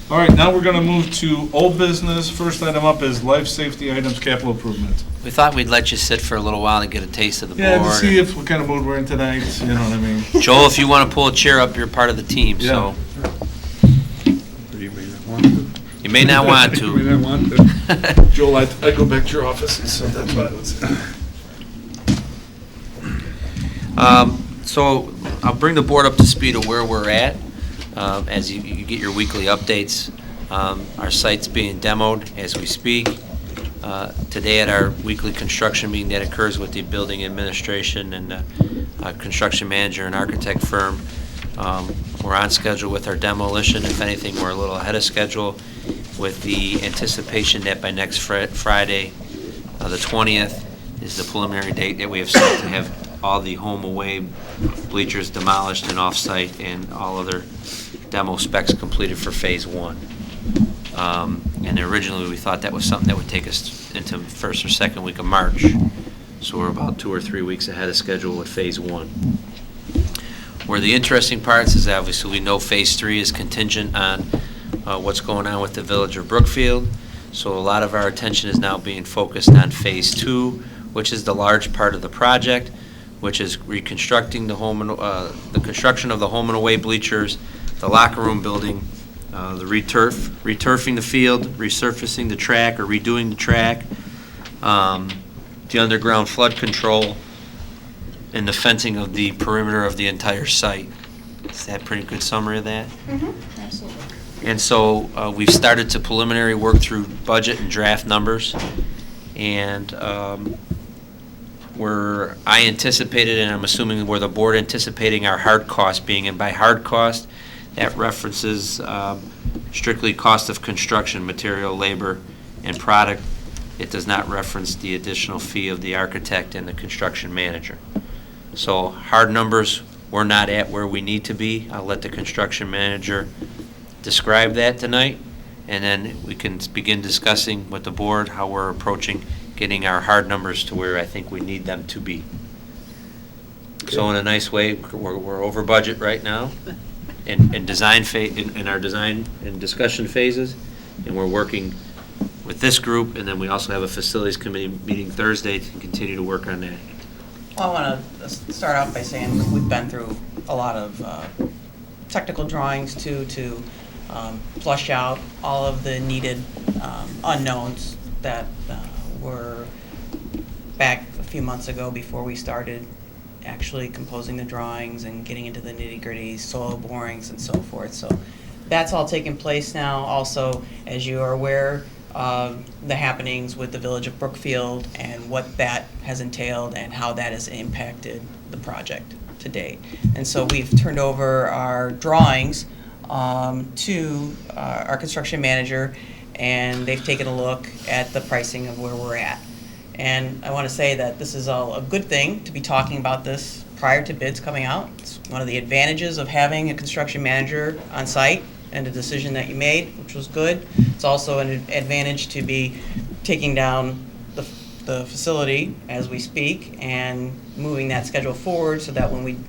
All right, now we're going to move to old business. First item up is life safety items, capital improvement. We thought we'd let you sit for a little while to get a taste of the Yeah, board. to see if what kind of mood we're in tonight, you know what I mean? Joel, if you want to pull a chair up, you're part of the team, so. You may not want to. You may not want You may to. not want to. Joel, I go back to your office, so that's what I was. So I'll bring the board up to speed of where we're at as you get your weekly updates. Our site's being demoed as we speak. Today at our weekly construction meeting that occurs with the building administration and construction manager and architect firm, we're on schedule with our demolition. If anything, we're a little ahead of schedule with the anticipation that by next Friday, the 20th, is the preliminary date that we have set to have all the home away bleachers demolished and off-site and all other demo specs completed for phase one. And originally we thought that was something that would take us into first or second week of March. So we're about 2 or 3 weeks ahead of schedule with phase one. Where the interesting parts is obviously we know phase three is contingent on what's going on with the village of Brookfield. So a lot of our attention is now being focused on phase two, which is the large part of the project, which is reconstructing the the construction of the home and away bleachers, the locker room building, the returfing the field, resurfacing the track or redoing the track, the underground flood control, and the fencing of the perimeter of the entire site. Is that a pretty good summary of that? Mm-hmm, absolutely. And so we've started to preliminary work through budget and draft numbers, and I anticipated, and I'm assuming where the board anticipating our hard cost being, and by hard cost, that references strictly cost of construction, material, labor, and product. It does not reference the additional fee of the architect and the construction manager. So hard numbers, we're not at where we need to be. I'll let the construction manager describe that tonight, and then we can begin discussing with the board how we're approaching getting our hard numbers to where I think we need them to be. So in a nice way, we're over budget right now in design in our design and discussion phases, and we're working with this group, and then we also have a facilities committee meeting Thursday to continue to work on that. Well, I want to start off by saying we've been through a lot of technical drawings to flush out all of the needed unknowns that were back a few months ago before we started actually composing the drawings and getting into the nitty-gritty soil borings and so forth. So that's all taking place now. Also, as you are aware, the happenings with the village of Brookfield and what that has entailed and how that has impacted the project to date. And so we've turned over our drawings to our construction manager, and they've taken a look at the pricing of where we're at. And I want to say that this is all a good thing to be talking about this prior to bids coming out. It's one of the advantages of having a construction manager on site and the decision that you made, which was good. It's also an advantage to be taking down the facility as we speak and moving that schedule forward so that when we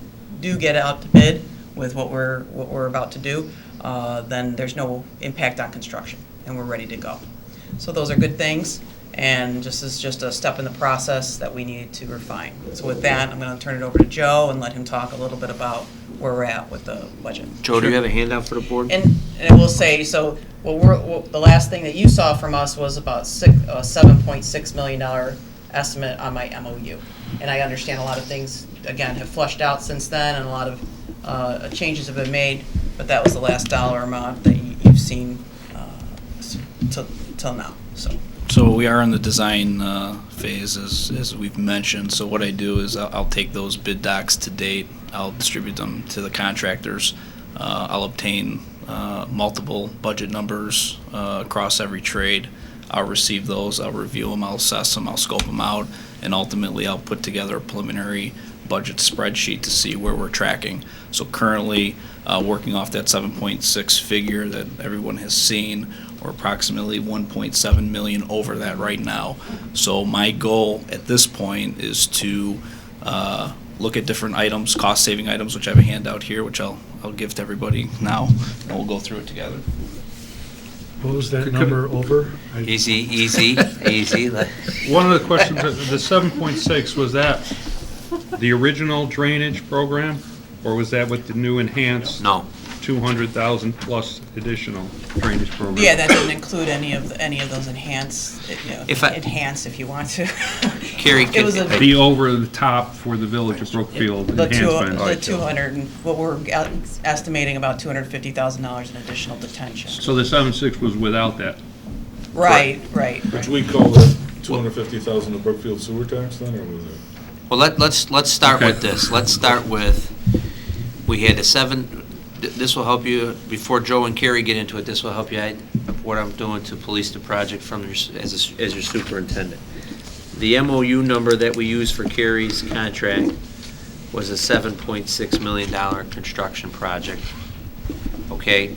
do get out to bid with what we're about to do, then there's no impact on construction and we're ready to go. So those are good things, and this is just a step in the process that we needed to refine. So with that, I'm going to turn it over to Joe and let him talk a little bit about where we're at with the budget. Joe, do you have a handout for the board? And I will say, so the last thing that you saw from us was about $7.6 million estimate on my MOU. And I understand a lot of things, again, have flushed out since then, and a lot of changes have been made, but that was the last dollar amount that you've seen till now. So we are in the design phase, as we've mentioned. So what I do is I'll take those bid docs to date, I'll distribute them to the contractors, I'll obtain multiple budget numbers across every trade. I'll receive those, I'll review them, I'll assess them, I'll scope them out, and ultimately I'll put together a preliminary budget spreadsheet to see where we're tracking. So currently, working off that 7.6 figure that everyone has seen, we're approximately 1.7 million over that right now. So my goal at this point is to look at different items, cost-saving items, which I have a handout here, which I'll give to everybody now, and we'll go through it together. What was that number over? Easy, easy, easy. One of the questions, the 7.6, was that the original drainage program? Or was that with the new enhanced No. 200,000 plus additional drainage program? Yeah, that didn't include any of those enhanced, enhance if you want to. Carrie, It was a The over the top for the Village of Brookfield The enhancement. 200, and what we're estimating about $250,000 in additional detention. So the 7.6 was without that? Right. Which we call it 250,000 of Brookfield sewer tax then, or was it? well, let's start with Okay. this. Let's start with, we had this will help you, before Joe and Carrie get into it, this will help you out what I'm doing to police the project from your, as your superintendent. The MOU number that we used for Carrie's contract was a $7.6 million construction project. Okay?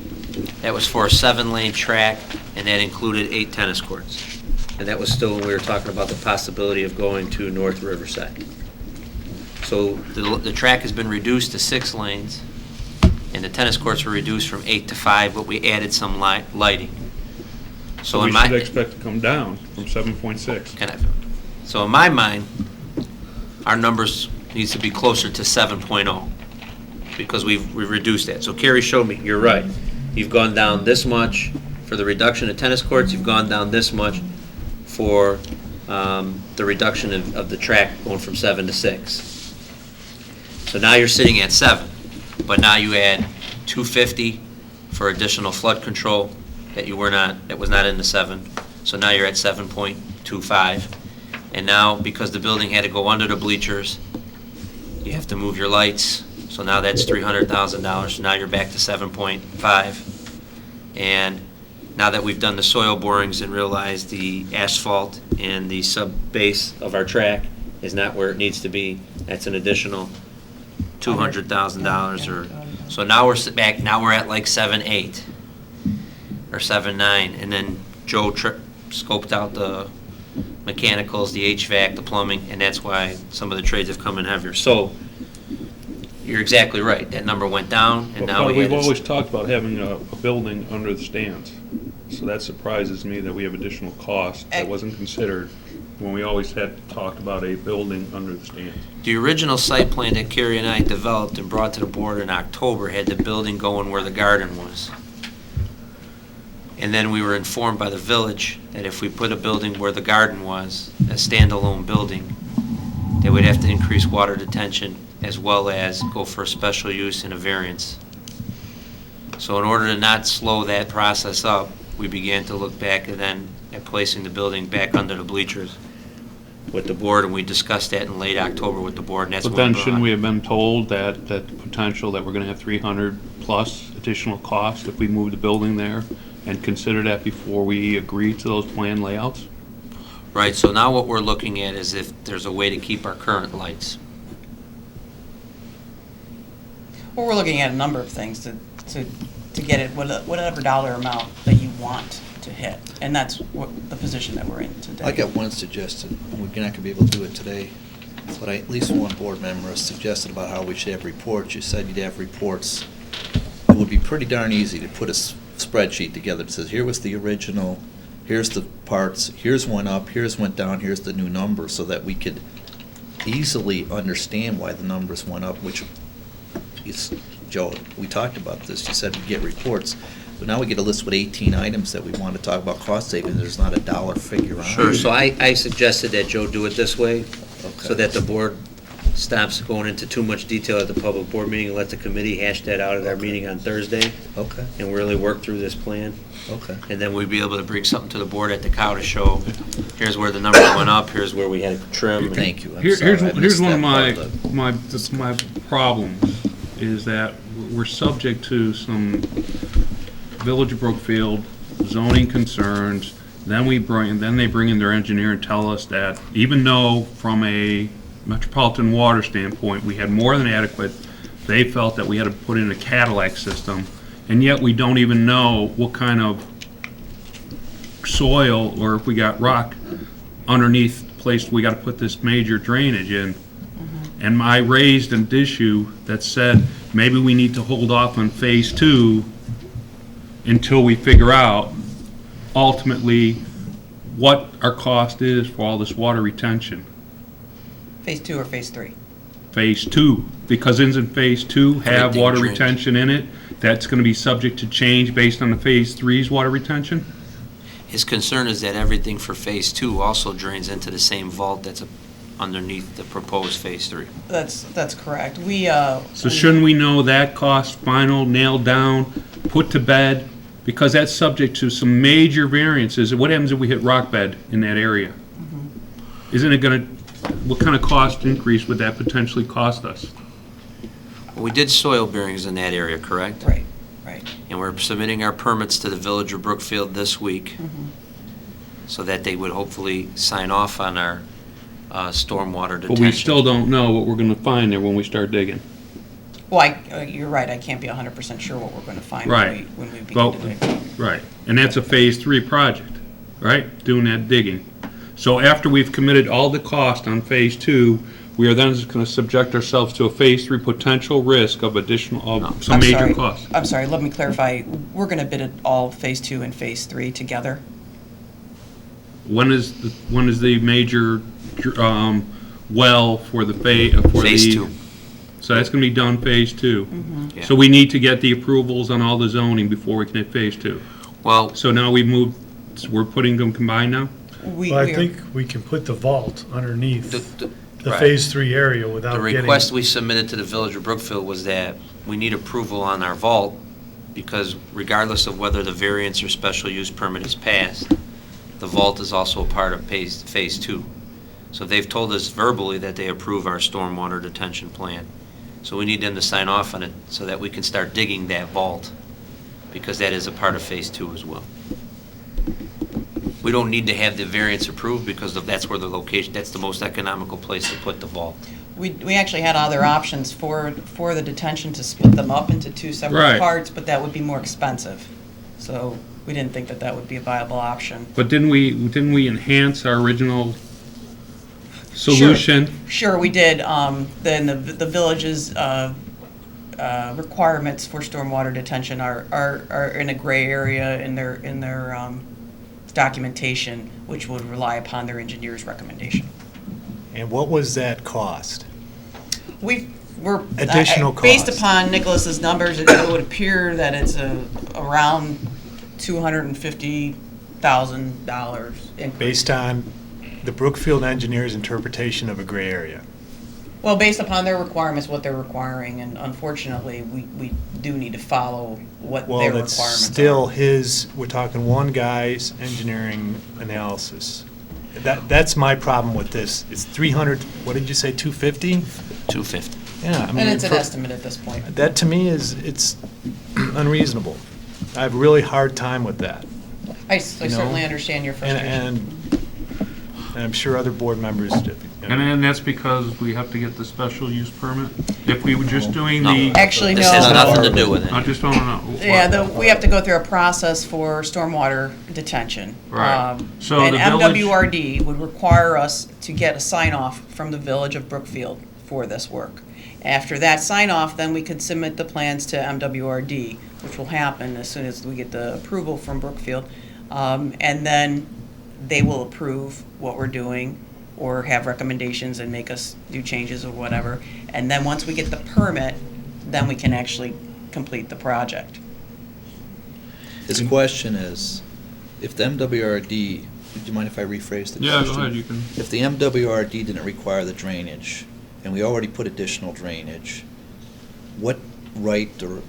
That was for a 7-lane track, and that included 8 tennis courts. And that was still when we were talking about the possibility of going to North Riverside. So the track has been reduced to 6 lanes, and the tennis courts were reduced from 8 to 5, but we added some lighting. So We in my, should expect to come down from 7.6. so in my mind, our numbers needs to be closer to 7.0, because we've reduced that. So Carrie showed me, you're right. You've gone down this much for the reduction of tennis courts, you've gone down this much for the reduction of the track going from 7 to 6. So now you're sitting at 7, but now you add 250 for additional flood control that was not in the 7. So now you're at 7.25. And now, because the building had to go under the bleachers, you have to move your lights. So now that's $300,000. So now you're back to 7.5. And now that we've done the soil borings and realized the asphalt and the sub-base of our track is not where it needs to be, that's an additional $200,000 or, so now we're back, now we're at like 7.8 or 7.9. And then Joe scoped out the mechanicals, the HVAC, the plumbing, and that's why some of the trades have come in heavier. So you're exactly right. That number went down, and now We've always talked about having a building under the stands. So that surprises me that we have additional cost that wasn't considered when we always had talked about a building under the stands. The original site plan that Carrie and I developed and brought to the board in October had the building going where the garden was. And then we were informed by the village that if we put a building where the garden was, a standalone building, they would have to increase water detention as well as go for a special use and a variance. So in order to not slow that process up, we began to look back and then at placing the building back under the bleachers with the board, and we discussed that in late October with the board, and that's But when then we shouldn't we have been told that the potential that we're gonna have 300 plus additional cost if we move the building there, and consider that before we agree to those plan layouts? Right, so now what we're looking at is if there's a way to keep our current lights. Well, we're looking at a number of things to get it whatever dollar amount that you want to hit, and that's what the position that we're in today. I got one suggestion. We're not going to be able to do it today, but at least one board member has suggested about how we should have reports. You said you'd have reports. It would be pretty darn easy to put a spreadsheet together that says, here was the original, here's the parts, here's one up, here's went down, here's the new number, so that we could easily understand why the numbers went up, which is, Joe, we talked about this. You said we get reports. But now we get a list with 18 items that we want to talk about cost savings. There's not a dollar figure on it. Sure, so I suggested that Joe do it this way, so Okay. that the board stops going into too much detail at the public board meeting, and let the committee hash that out at our meeting on Thursday, Okay, and really work through this plan. okay. And then we'd be able to bring something to the board at the cow to show, here's where the numbers went up, here's where we had to trim. Thank you. I'm Here's sorry, I here's missed one of that part of my problems, is that we're subject to some Village of Brookfield zoning concerns. Then they bring in their engineer and tell us that even though from a metropolitan water standpoint, we had more than adequate, they felt that we had to put in a Cadillac system, and yet we don't even know what kind of soil, or if we got rock underneath the place we got to put this major drainage in. And I raised an issue that said maybe we need to hold off on phase 2 until we figure out ultimately what our cost is for all this water retention. Phase 2 or phase 3? Phase 2, because isn't Phase 2 have Everything water drains. retention in it? That's going to be subject to change based on the Phase 3's water retention? His concern is that everything for Phase 2 also drains into the same vault that's underneath the proposed Phase 3. That's correct. So shouldn't we know that cost final, nailed down, put to bed? Because that's subject to some major variances. What happens if we hit rock bed in that area? Isn't it going to, what kind of cost increase would that potentially cost us? We did soil bearings in that area, correct? Right. And we're submitting our permits to the Village of Brookfield this week Mm-hmm. so that they would hopefully sign off on our stormwater detention. But we still don't know what we're going to find there when we start digging. Well, you're right, I can't be 100% sure what we're going to find Right. when we begin Well, to dig. right, and that's a Phase 3 project, right? Doing that digging. So after we've committed all the cost on Phase 2, we are then going to subject ourselves to a Phase 3 potential risk of additional, of some I'm major sorry. costs. I'm sorry, let me clarify. We're going to bid it all phase 2 and phase 3 together? When is the major well for the Phase 2. So that's going to be done Phase 2. Yeah. So we need to get the approvals on all the zoning before we can hit Phase 2. Well, So now we've moved, so we're putting them combined now? We Well, I are- think we can put the vault underneath the right. Phase 3 area The without getting... request we submitted to the Village of Brookfield was that we need approval on our vault, because regardless of whether the variance or special use permit is passed, the vault is also a part of Phase 2. So they've told us verbally that they approve our stormwater detention plan. So we need them to sign off on it so that we can start digging that vault, because that is a part of Phase 2 as well. We don't need to have the variance approved because that's where the location, that's the most economical place to put the vault. We actually had other options for the detention to split them up into 2 separate Right. parts, but that would be more expensive. So we didn't think that would be a viable option. But didn't we enhance our original solution? Sure, we did. Then the village's requirements for stormwater detention are in a gray area in their documentation, which would rely upon their engineer's recommendation. And what was that cost? We're Additional based cost. upon Nicholas's numbers, it would appear that it's around $250,000. Based on the Brookfield engineer's interpretation of a gray area. Well, based upon their requirements, what they're requiring, and unfortunately, we do need to follow what their Well, requirements that's are. still we're talking one guy's engineering analysis. That's my problem with this. It's 300, what did you say, 250? 250. Yeah, I mean. And it's an for- estimate at this point. That to me it's unreasonable. I have a really hard time with that. I you know, certainly understand your frustration. And I'm sure other board members do. And that's because we have to get the special use permit? If we were just doing No. the, Actually, This has no. nothing to do with I it. just don't know. Yeah, we have to go through a process for stormwater detention. Right. So And the village- MWRD would require us to get a sign-off from the Village of Brookfield for this work. After that sign-off, then we could submit the plans to MWRD, which will happen as soon as we get the approval from Brookfield. And then they will approve what we're doing or have recommendations and make us do changes or whatever. And then once we get the permit, then we can actually complete the project. His question is, if the MWRD, do you mind if I rephrase the question? Yeah, go ahead, you can. If the MWRD didn't require the drainage, and we already put additional drainage, what right or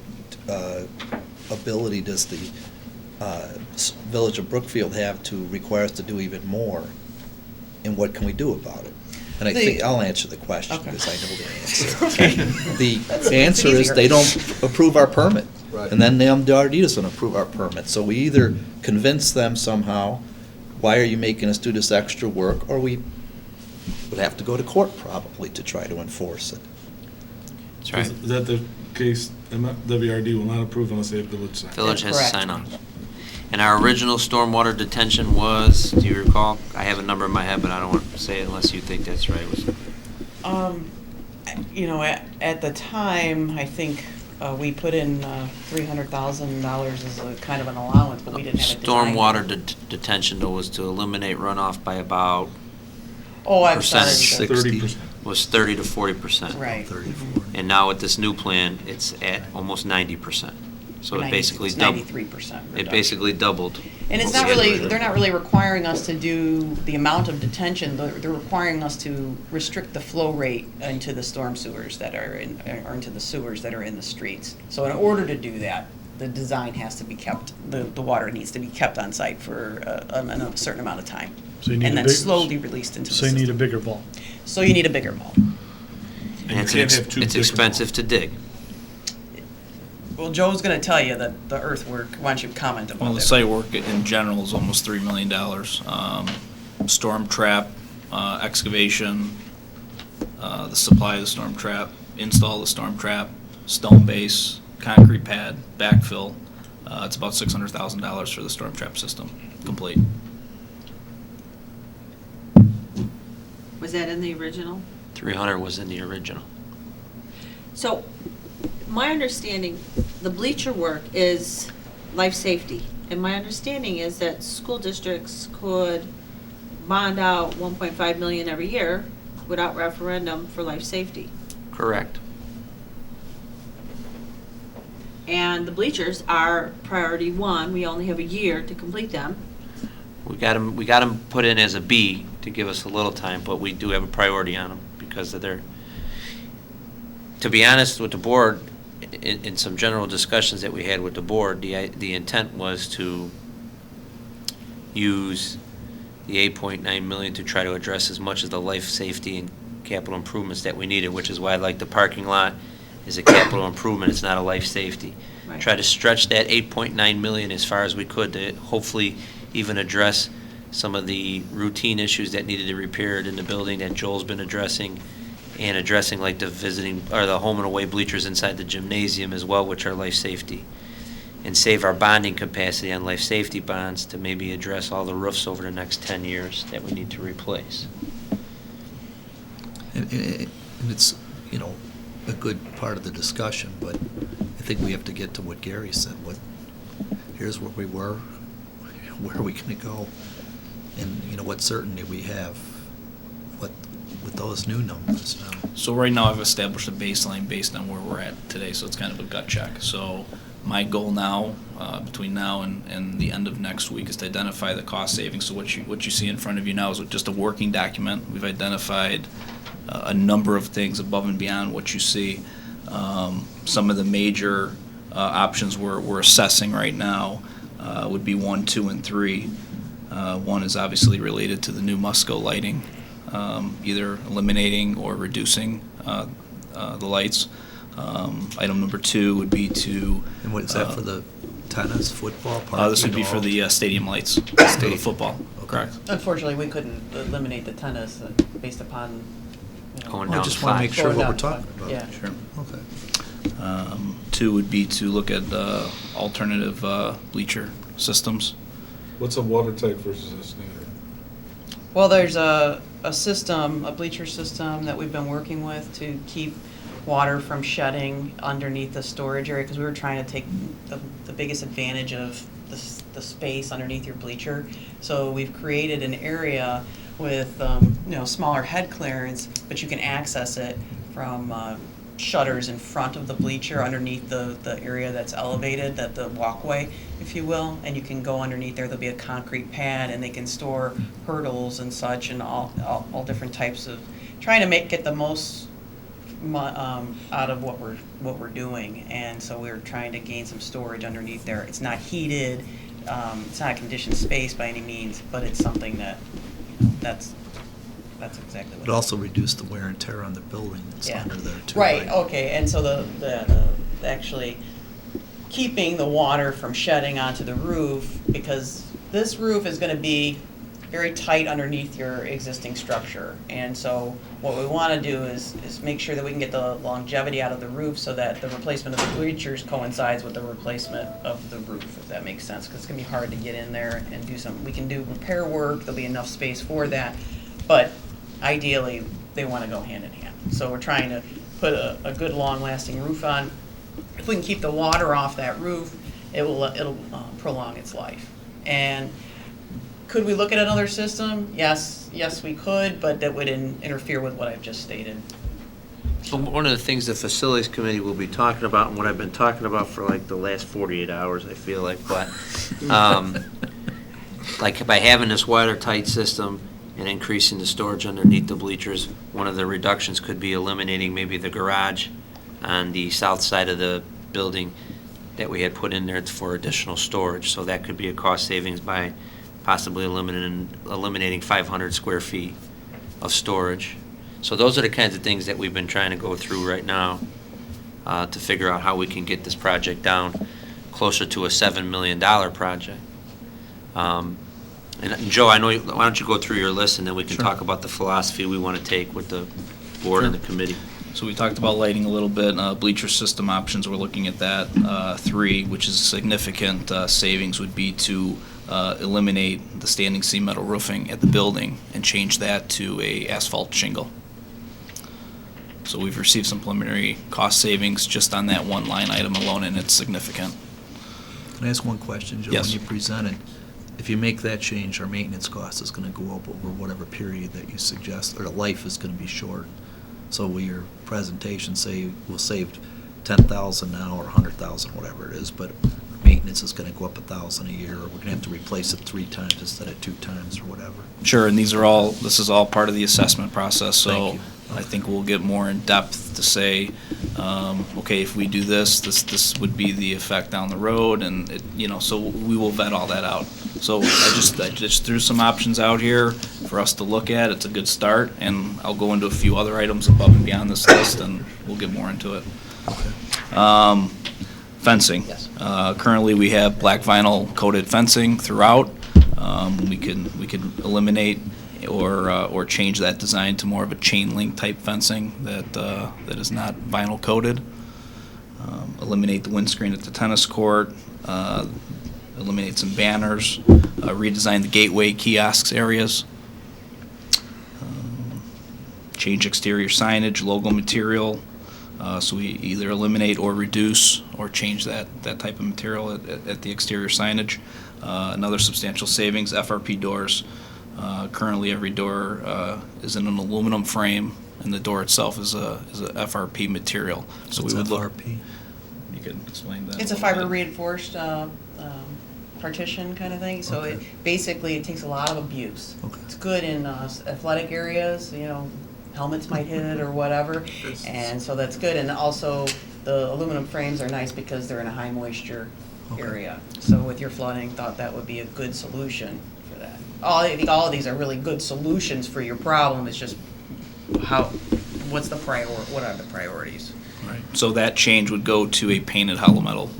ability does the Village of Brookfield have to require us to do even more? And what can we do about it? And I think I'll answer the question Okay. because I know the answer. Okay. The That's answer is easier. they don't approve our permit. Right. And then the MWRD doesn't approve our permit. So we either convince them somehow, why are you making us do this extra work? Or we would have to go to court probably to try to enforce it. That's right. Is that the case? WRD will not approve unless they have village sign. Village has to Correct. sign off. And our original stormwater detention was, do you recall? I have a number in my head, but I don't want to say it unless you think that's right. You know, at the time, I think We put in $300,000 as a kind of an allowance, but we didn't have it designed. Stormwater detention though was to eliminate runoff by about, Oh, I'm sorry. percentage. 30%. was 30 to 40%. Right. 34. And now with this new plan, it's at almost 90%. So it basically It's doubled. 93%. It basically doubled. And it's what not we had really, originally. they're not really requiring us to do the amount of detention, they're requiring us to restrict the flow rate into the storm sewers that are in, or into the sewers that are in the streets. So in order to do that, the design has to be kept, the water needs to be kept on site for a certain amount of time. So you need And a then big- slowly released into the So you need a system. bigger vault. So you need a bigger bulb. And you it's can't have two it's bigger expensive to dig. Well, Joe's gonna tell you that the earthwork, why don't you comment about that? Well, the site work in general is almost $3 million. Storm trap, excavation, the supply of the storm trap, install the storm trap, stone base, concrete pad, backfill. It's about $600,000 for the storm trap system, complete. Was that in the original? 300 was in the original. So, my understanding, the bleacher work is life safety. And my understanding is that school districts could bond out 1.5 million every year without referendum for life safety. Correct. And the bleachers are priority one. We only have a year to complete them. We got them put in as a B to give us a little time, but we do have a priority on them because of their, to be honest with the board, in some general discussions that we had with the board, the intent was to use the 8.9 million to try to address as much of the life safety and capital improvements that we needed, which is why I like the parking lot is a capital improvement, it's not a life safety. Right. Try to stretch that 8.9 million as far as we could to hopefully even address some of the routine issues that needed to be repaired in the building that Joel's been addressing, and addressing like the visiting, or the home and away bleachers inside the gymnasium as well, which are life safety. And save our bonding capacity on life safety bonds to maybe address all the roofs over the next 10 years that we need to replace. And it's, you know, a good part of the discussion, but I think we have to get to what Gary said. Here's where we were, where are we going to go? And, you know, what certainty we have with those new numbers now. So right now, I've established a baseline based on where we're at today, so it's kind of a gut check. So my goal now, between now and the end of next week, is to identify the cost savings. So what you see in front of you now is just a working document. We've identified a number of things above and beyond what you see. Some of the major options we're assessing right now would be 1, 2, and 3. 1 is obviously related to the new Musco lighting, either eliminating or reducing the lights. Item number 2 would be to... And what is that for the tennis, football, parking? this would be for all? the stadium lights, for the Stadium. football, Okay. correct. Unfortunately, we couldn't eliminate the tennis based upon, you know, Going Well, I down just to want to 5. make sure Going what down we're to talking 5, about. yeah. Sure. Okay. 2 would be to look at alternative bleacher systems. What's a watertight versus a standard? Well, there's a system, a bleacher system that we've been working with to keep water from shedding underneath the storage area, because we were trying to take the biggest advantage of the space underneath your bleacher. So we've created an area with, you know, smaller head clearance, but you can access it from shutters in front of the bleacher underneath the area that's elevated, the walkway, if you will, and you can go underneath there. There'll be a concrete pad, and they can store hurdles and such, and all different types of, trying to get the most out of what we're doing. And so we're trying to gain some storage underneath there. It's not heated, it's not a conditioned space by any means, but it's something that, you know, that's exactly what. But also reduce the wear and tear on the building that's Yeah. under there too. Right, okay, and so the actually keeping the water from shedding onto the roof, because this roof is gonna be very tight underneath your existing structure. And so what we wanna do is make sure that we can get the longevity out of the roof so that the replacement of the bleachers coincides with the replacement of the roof, if that makes sense, because it's gonna be hard to get in there and do some, we can do repair work, there'll be enough space for that, but ideally, they wanna go hand in hand. So we're trying to put a good long-lasting roof on, if we can keep the water off that roof, it'll prolong its life. And could we look at another system? Yes, we could, but that would interfere with what I've just stated. So one of the things the facilities committee will be talking about, and what I've been talking about for like the last 48 hours, I feel like, but like by having this watertight system and increasing the storage underneath the bleachers, one of the reductions could be eliminating maybe the garage on the south side of the building that we had put in there for additional storage. So that could be a cost savings by possibly eliminating 500 square feet of storage. So those are the kinds of things that we've been trying to go through right now to figure out how we can get this project down closer to a $7 million project. And Joe, I know, why don't you go through your list, and then we can talk about the philosophy we want to take with the board and the committee. So we talked about lighting a little bit, bleacher system options, we're looking at that. 3, which is a significant savings, would be to eliminate the standing seam metal roofing at the building and change that to a asphalt shingle. So we've received some preliminary cost savings just on that one line item alone, and it's significant. Can I ask one question, Joe? Yes. When you presented, if you make that change, our maintenance cost is going to go up over whatever period that you suggest, or the life is going to be short. So will your presentation say we'll save 10,000 now or 100,000, whatever it is, but maintenance is going to go up 1,000 a year, or we're going to have to replace it 3 times instead of 2 times or whatever? Sure, and this is all part of the assessment process, so Thank you. I think we'll get more in depth to say, okay, if we do this would be the effect down the road, and so we will vet all that out. So I just threw some options out here for us to look at. It's a good start, and I'll go into a few other items above and beyond this list, and we'll get more into it. Fencing. Yes. Currently, we have black vinyl coated fencing throughout. We could eliminate or change that design to more of a chain link type fencing that is not vinyl coated. Eliminate the windscreen at the tennis court. Eliminate some banners. Redesign the gateway kiosks areas. Change exterior signage, logo material. So we either eliminate or reduce or change that type of material at the exterior signage. Another substantial savings, FRP doors. Currently, every door is in an aluminum frame, and the door itself is a FRP material. So What's we would FRP? You can explain that. It's a fiber reinforced partition kind of thing, so Okay. it takes a lot of abuse. Okay. It's good in athletic areas, helmets might hit it or whatever, and so that's good. And also, the aluminum frames are nice because they're in a high moisture area. So with your flooding, thought that would be a good solution for that. I think all of these are really good solutions for your problem. It's just what are the priorities? Right. So that change would go to a painted hollow metal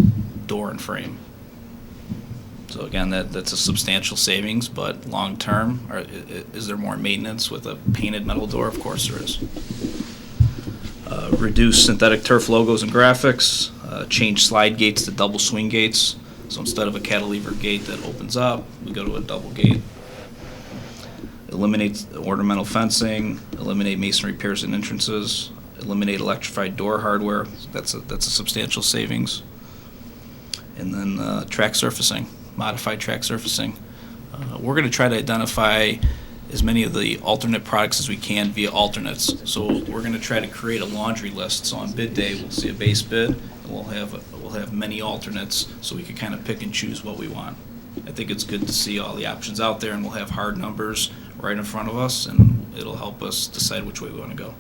door and frame. So again, that's a substantial savings, but long-term, is there more maintenance with a painted metal door? Of course there is. Reduce synthetic turf logos and graphics. Change slide gates to double swing gates. So instead of a cantilever gate that opens up, we go to a double gate. Eliminate ornamental fencing. Eliminate masonry piers and entrances. Eliminate electrified door hardware. That's a substantial savings. And then track surfacing. Modified track surfacing. We're going to try to identify as many of the alternate products as we can via alternates. So we're going to try to create a laundry list. So on bid day, we'll see a base bid, and we'll have many alternates, so we can kind of pick and choose what we want. I think it's good to see all the options out there, and we'll have hard numbers right in front of us, and it'll help us decide which way we want to go.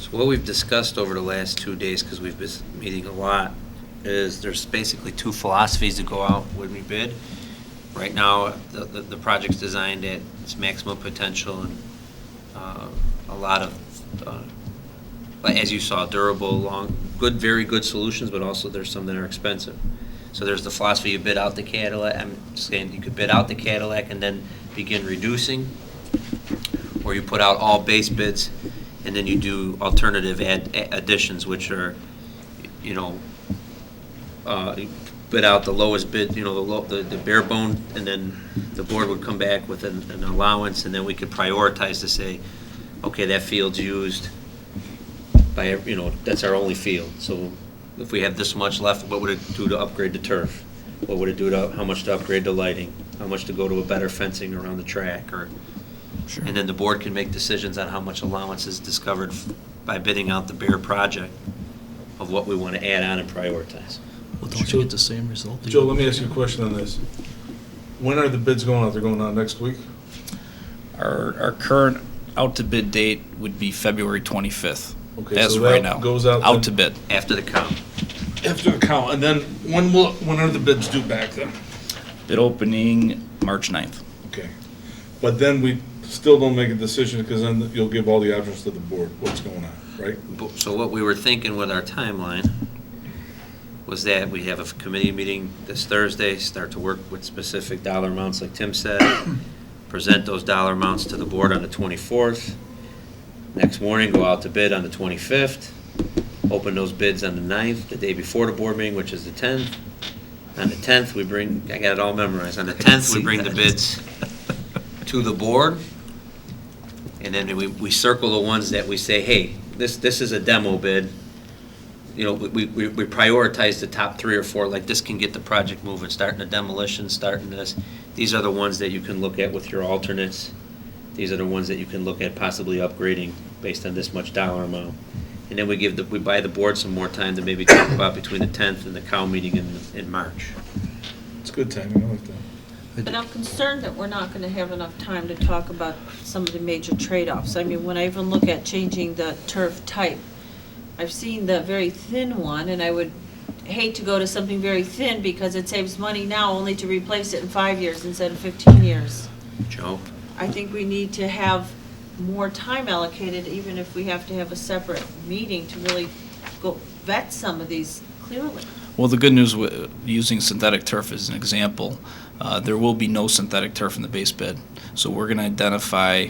So what we've discussed over the last 2 days, because we've been meeting a lot, is there's basically 2 philosophies to go out when we bid. Right now, the project's designed at its maximum potential, and a lot of, as you saw, durable, very good solutions, but also there's some that are expensive. So there's the philosophy you bid out the Cadillac. I'm saying you could bid out the Cadillac and then begin reducing, or you put out all base bids and then you do alternative additions, which are, bid out the lowest bid, the bare bone, and then the board would come back with an allowance, and then we could prioritize to say, okay, that field's used by, that's our only field. So if we have this much left, what would it do to upgrade the turf? What would it do to, how much to upgrade the lighting? How much to go to a better fencing around the track, or, Sure. and then the board can make decisions on how much allowance is discovered by bidding out the bare project of what we want to add on and prioritize. Well, don't you get the same result? Joe, let me ask you a question on this. When are the bids going out? They're going out next week? Our current out to bid date would be February 25th. Okay, As so of right that now. goes out Out then- to bid. After the count. After the count, and then when are the bids due back then? Bid opening March 9th. Okay. But then we still don't make a decision, because then you'll give all the options to the board, what's going on, right? So what we were thinking with our timeline was that we have a committee meeting this Thursday, start to work with specific dollar amounts like Tim said, present those dollar amounts to the board on the 24th. Next morning, go out to bid on the 25th, open those bids on the 9th, the day before the board meeting, which is the 10th. On the 10th, we bring, I got it all memorized, on the 10th, we bring the bids to the board, and then we circle the ones that we say, hey, this is a demo bid. You know, we prioritize the top 3 or 4, like this can get the project moving, starting the demolition, starting this. These are the ones that you can look at with your alternates. These are the ones that you can look at possibly upgrading based on this much dollar amount. And then we buy the board some more time to maybe talk about between the 10th and the COW meeting in March. It's good timing, I like that. But I'm concerned that we're not gonna have enough time to talk about some of the major trade-offs. I mean, when I even look at changing the turf type, I've seen the very thin one, and I would hate to go to something very thin because it saves money now only to replace it in 5 years instead of 15 years. Joe? I think we need to have more time allocated, even if we have to have a separate meeting to really go vet some of these clearly. Well, the good news with using synthetic turf as an example, there will be no synthetic turf in the base bid. So we're going to identify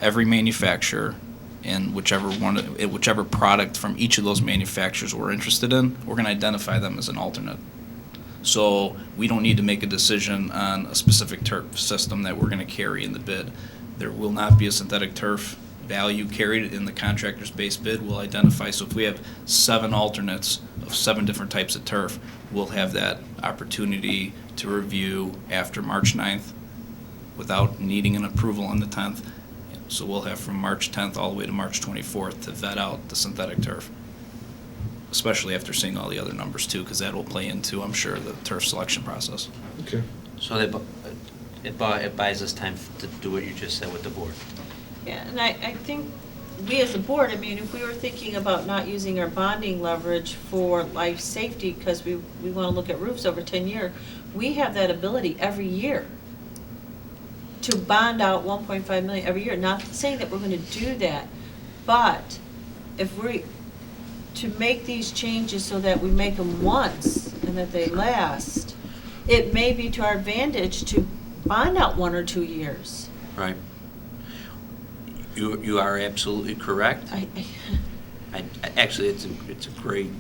every manufacturer and whichever product from each of those manufacturers we're interested in, we're going to identify them as an alternate. So we don't need to make a decision on a specific turf system that we're going to carry in the bid. There will not be a synthetic turf value carried in the contractor's base bid. We'll identify, so if we have 7 alternates of 7 different types of turf, we'll have that opportunity to review after March 9th without needing an approval on the 10th. So we'll have from March 10th all the way to March 24th to vet out the synthetic turf, especially after seeing all the other numbers too, because that will play into, I'm sure, the turf selection process. Okay. So it buys us time to do what you just said with the board. Yeah, and I think we as a board, I mean, if we were thinking about not using our bonding leverage for life safety, because we want to look at roofs over 10 years, we have that ability every year to bond out 1.5 million every year. Not saying that we're going to do that, but if to make these changes so that we make them once and that they last, it may be to our advantage to bond out 1 or 2 years. Right. You are absolutely correct. Actually, it's a great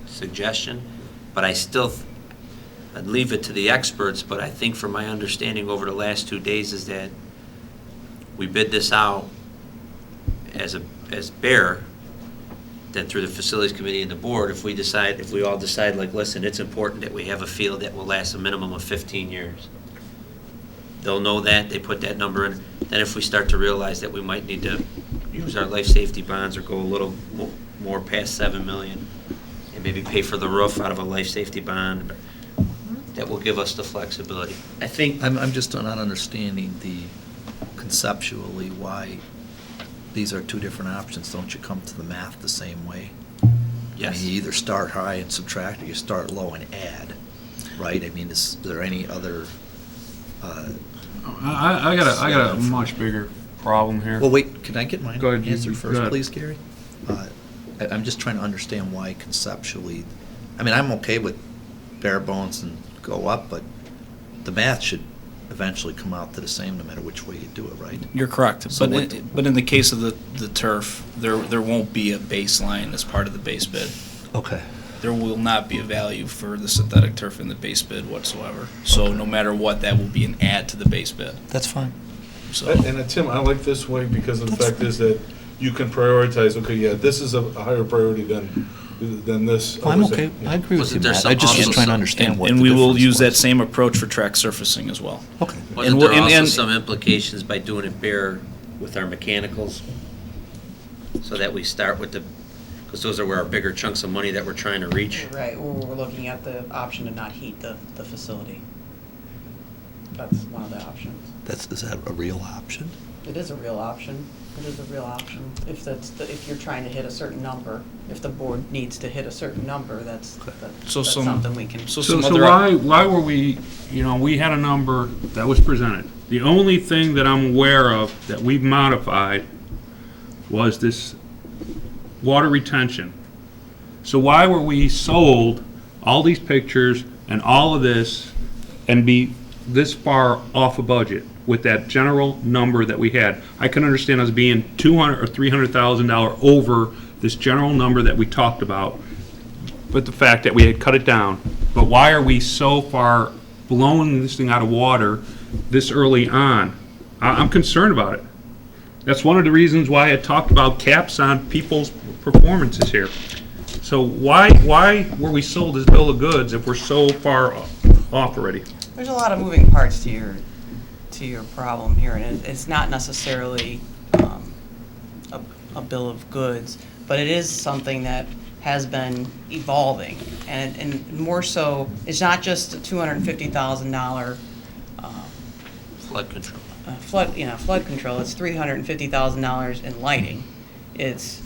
suggestion, but I'd leave it to the experts, but I think from my understanding over the last 2 days is that we bid this out as bare, then through the facilities committee and the board, if we all decide, like, listen, it's important that we have a field that will last a minimum of 15 years. They'll know that, they put that number in. Then if we start to realize that we might need to use our life safety bonds or go a little more past 7 million and maybe pay for the roof out of a life safety bond, that will give us the flexibility. I think. I'm just not understanding conceptually why these are 2 different options. Don't you come to the math the same way? Yes. I mean, you either start high and subtract, or you start low and add, right? I mean, is there any other? I got a much bigger problem here. Well, wait, can I get mine Go ahead, answered go first, ahead. please, Gary? I'm just trying to understand why conceptually, I mean, I'm okay with bare bones and go up, but the math should eventually come out to the same no matter which way you do it, right? You're correct, So but in the case of the turf, there won't be a baseline as part of the base bid. Okay. There will not be a value for the synthetic turf in the base bid whatsoever. So no matter what, that will be an add to the base bid. That's fine. So And Tim, I like this way because of the fact is that you can prioritize, okay, yeah, this is a higher priority than than this. I'm other okay, thing. I agree with Wasn't you, there Matt. some I just was also trying to some- understand what And the we will difference use that was. same approach for track surfacing as well. Okay. Wasn't we'll- there also and- some implications by doing it bare with our mechanicals? So that we start with the, because those are where our bigger chunks of money that we're trying to reach. Right, we're looking at the option to not heat the facility. That's one of the options. Is that a real option? It is a real option. It is a real option. If if you're trying to hit a certain number, if the board needs to hit a certain number, that's So some- something we can. So So some so other. why were we, we had a number that was presented. The only thing that I'm aware of that we've modified was this water retention. So why were we sold all these pictures and all of this and be this far off a budget with that general number that we had? I can understand us being $200,000 or $300,000 over this general number that we talked about, but the fact that we had cut it down. But why are we so far blowing this thing out of water this early on? I'm concerned about it. That's one of the reasons why I talked about caps on people's performances here. So why were we sold this bill of goods if we're so far off already? There's a lot of moving parts to your problem here, and it's not necessarily a bill of goods, but it is something that has been evolving, and more so, it's not just a $250,000 Flood control. flood control. It's $350,000 in lighting. It's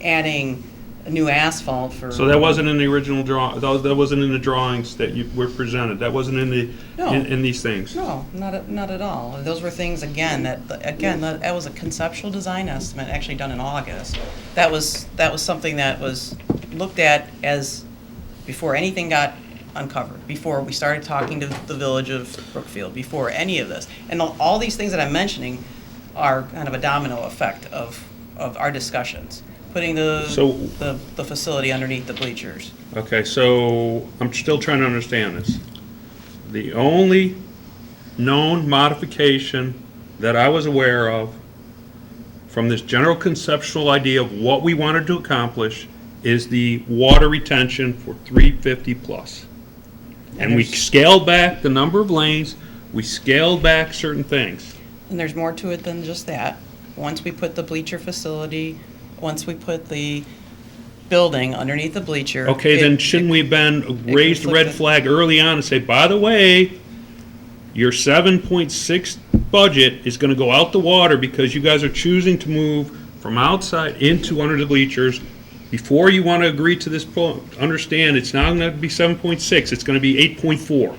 adding a new asphalt for. So that wasn't in the original that wasn't in the drawings that you were presented, that wasn't in the, No. in these things? No, not at all. Those were things, that was a conceptual design estimate, actually done in August. That was something that was looked at as, before anything got uncovered, before we started talking to the village of Brookfield, before any of this. And all these things that I'm mentioning are kind of a domino effect of our discussions. Putting the facility underneath the bleachers. Okay, so I'm still trying to understand this. The only known modification that I was aware of from this general conceptual idea of what we wanted to accomplish is the water retention for 350 plus. And we scaled back the number of lanes, we scaled back certain things. And there's more to it than just that. Once we put the bleacher facility, once we put the building underneath the bleacher. Okay, then shouldn't we have been raised the red conflicted. flag early on and say, by the way, your 7.6 budget is gonna go out the water because you guys are choosing to move from outside into under the bleachers. Before you wanna agree to this, understand, it's not gonna be 7.6, it's gonna be 8.4.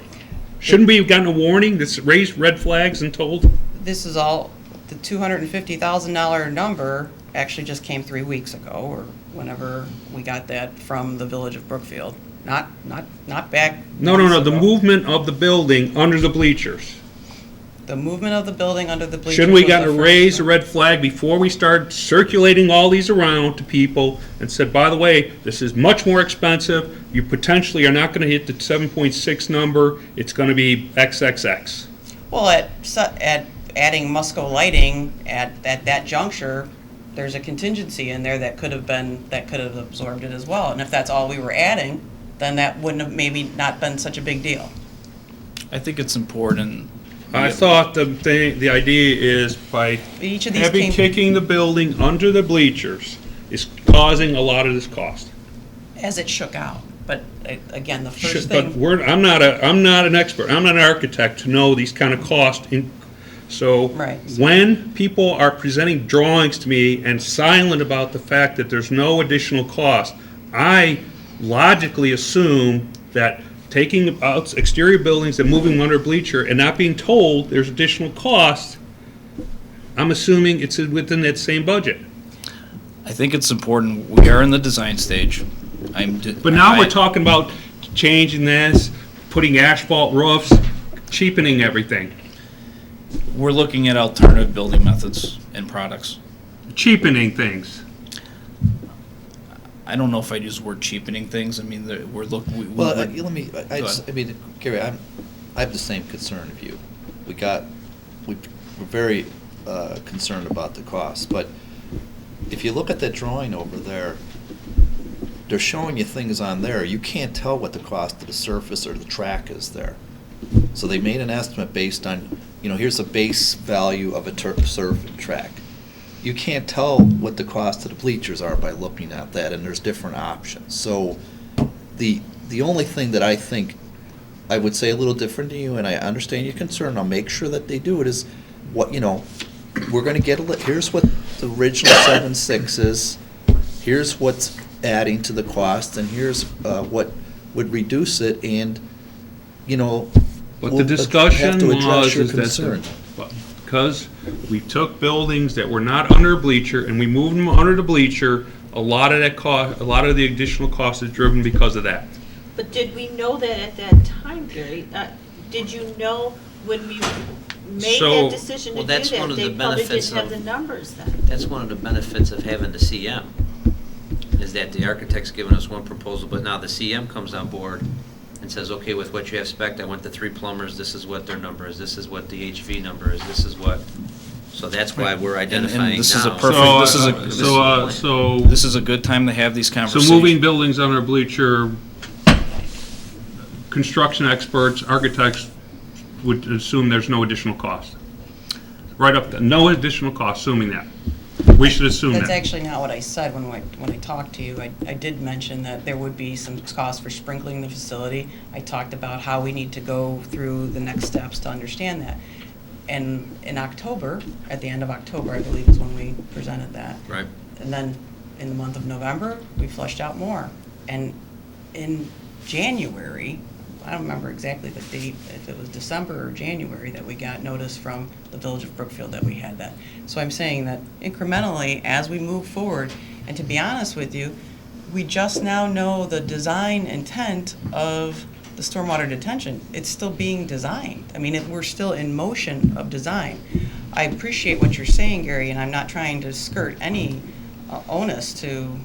Shouldn't we have gotten a warning that's raised red flags and told? This is all, the $250,000 number actually just came 3 weeks ago, or whenever we got that from the village of Brookfield. Not back. No, months the ago. movement of the building under the bleachers. The movement of the building under the bleachers. Shouldn't we was gotten the to first raise a thing. red flag before we start circulating all these around to people and said, by the way, this is much more expensive, you potentially are not gonna hit the 7.6 number, it's gonna be XXX. Well, at adding Musco lighting at that juncture, there's a contingency in there that could have absorbed it as well. And if that's all we were adding, then that wouldn't have maybe not been such a big deal. I think it's important. I thought the idea is by Each of these heavy came. kicking the building under the bleachers is causing a lot of this cost. As it shook out. But again, the first thing. But I'm not an expert, I'm not an architect to know these kind of costs. So Right. when people are presenting drawings to me and silent about the fact that there's no additional cost, I logically assume that taking out exterior buildings and moving them under bleacher and not being told there's additional cost, I'm assuming it's within that same budget. I think it's important, we are in the design stage. But now we're talking about changing this, putting asphalt roofs, cheapening everything. We're looking at alternative building methods and products. Cheapening things. I don't know if I'd use the word cheapening things. I mean, Well, let me, Go ahead. I mean, Gary, I have the same concern of you. We're very concerned about the cost, but if you look at that drawing over there, they're showing you things on there, you can't tell what the cost of the surface or the track is there. So they made an estimate based on, here's the base value of a surf and track. You can't tell what the cost of the bleachers are by looking at that, and there's different options. So the only thing that I think I would say a little different to you, and I understand your concern, I'll make sure that they do it, is what, we're gonna get here's what the original 7.6 is, here's what's adding to the cost, and here's what would reduce it, and, But we'll the discussion have to address was your is concern. that because we took buildings that were not under bleacher and we moved them under the bleacher, a lot of the additional cost is driven because of that. But did we know that at that time, Gary? Did you know when we made So- that decision to Well, do that's one that? of They the probably benefits didn't have of- the numbers then. That's one of the benefits of having the CM, is that the architect's given us one proposal, but now the CM comes on board and says, okay, with what you have spec'd, I went to 3 plumbers, this is what their number is, this is what the HV number is, this is what, so that's why we're identifying this is a now. perfect- this is a- So This is a good time to have these So conversations. moving buildings under bleacher, construction experts, architects would assume there's no additional cost. Right up there, no additional cost, assuming that. We should assume That's that. actually not what I said when I talked to you. I did mention that there would be some cost for sprinkling the facility. I talked about how we need to go through the next steps to understand that. And in October, at the end of October, I believe is when we presented that. Right. And then in the month of November, we flushed out more. And in January, I don't remember exactly the date, if it was December or January, that we got notice from the Village of Brookfield that we had that. So I'm saying that incrementally, as we move forward, and to be honest with you, we just now know the design intent of the stormwater detention. It's still being designed. I mean, we're still in motion of design. I appreciate what you're saying, Gary, and I'm not trying to skirt any onus to,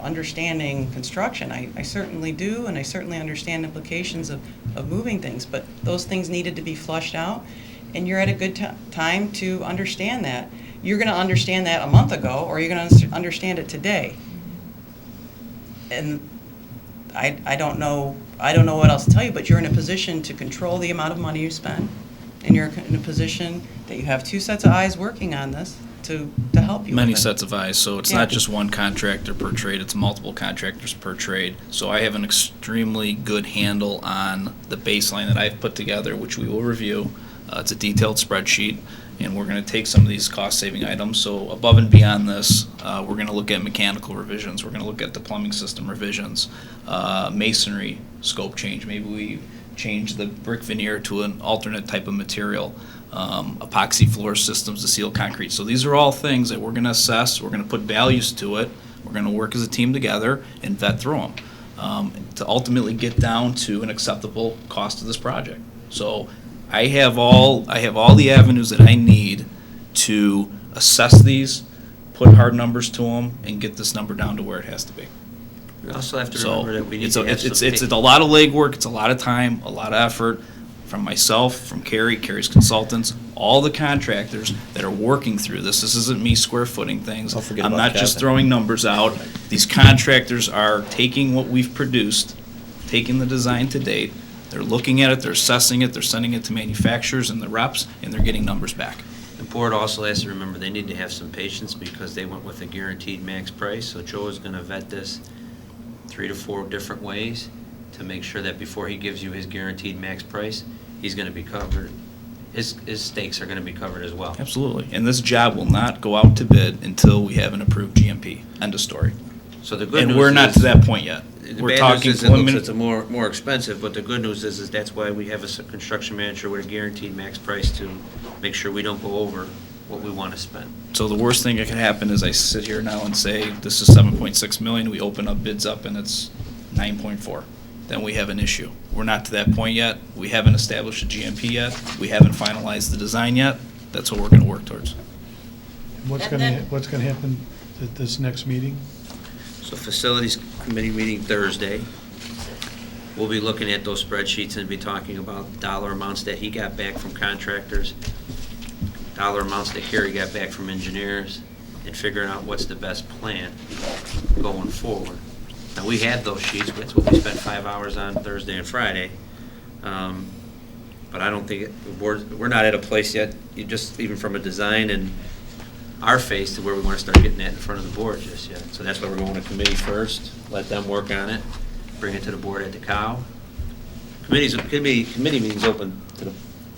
understanding construction. I certainly do, and I certainly understand implications of moving things, but those things needed to be flushed out, and you're at a good time to understand that. You're going to understand that a month ago, or you're going to understand it today. And I don't know what else to tell you, but you're in a position to control the amount of money you spend, and you're in a position that you have 2 sets of eyes working on this to help you. Many with it. sets of eyes, so it's Yeah. not just one contractor per trade, it's multiple contractors per trade. So I have an extremely good handle on the baseline that I've put together, which we will review. It's a detailed spreadsheet, and we're gonna take some of these cost-saving items. So above and beyond this, we're gonna look at mechanical revisions, we're gonna look at the plumbing system revisions, masonry scope change, maybe we change the brick veneer to an alternate type of material, epoxy floor systems to seal concrete. So these are all things that we're gonna assess, we're gonna put values to it, we're gonna work as a team together and vet through them, to ultimately get down to an acceptable cost of this project. So I have all the avenues that I need to assess these, put hard numbers to them, and get this number down to where it has to be. We also have to So remember that we need it's to a, have it's, some. it's a lot of legwork, it's a lot of time, a lot of effort from myself, from Carrie's consultants, all the contractors that are working through this. This isn't me square footing things. Don't forget I'm about not just Kevin. throwing numbers out. These contractors are taking what we've produced, taking the design to date, they're looking at it, they're assessing it, they're sending it to manufacturers and the reps, and they're getting numbers back. The board also has to remember they need to have some patience because they went with a guaranteed max price. So Joe is gonna vet this 3 to 4 different ways to make sure that before he gives you his guaranteed max price, he's gonna be covered. His stakes are gonna be covered as well. Absolutely. And this job will not go out to bid until we have an approved GMP. End of story. So the good news is. And we're not to that point yet. The We're bad talking news is it looks preliminary. it's a more expensive, but the good news is that's why we have a construction manager with a guaranteed max price to make sure we don't go over what we want to spend. So the worst thing that could happen is I sit here now and say, this is 7.6 million, we open up bids up and it's 9.4. Then we have an issue. We're not to that point yet. We haven't established a GMP yet. We haven't finalized the design yet. That's what we're gonna work towards. What's And gonna, then- what's gonna happen at this next meeting? So facilities committee meeting Thursday. We'll be looking at those spreadsheets and be talking about dollar amounts that he got back from contractors, dollar amounts that Kerry got back from engineers, and figuring out what's the best plan going forward. Now, we had those sheets, that's what we spent 5 hours on Thursday and Friday. But I don't think, we're not at a place yet, you just, even from a design and our phase to where we want to start getting that in front of the board just yet. So that's why we're going to committee first, let them work on it, bring it to the board at the cow. Committee meetings open to the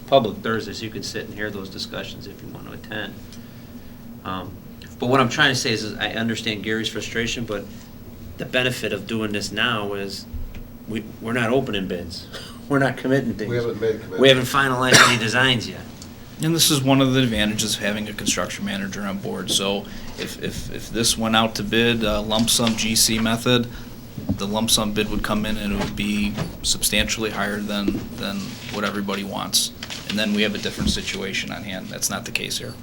public Thursday, so you can sit and hear those discussions if you want to attend. But what I'm trying to say is I understand Gary's frustration, but the benefit of doing this now is we're not opening bids. We're not committing things. We haven't made commitments. We haven't finalized any designs yet. And this is one of the advantages of having a construction manager on board. So if this went out to bid, lump sum GC method, the lump sum bid would come in and it would be substantially higher than what everybody wants. And then we have a different situation on hand. That's not the case here.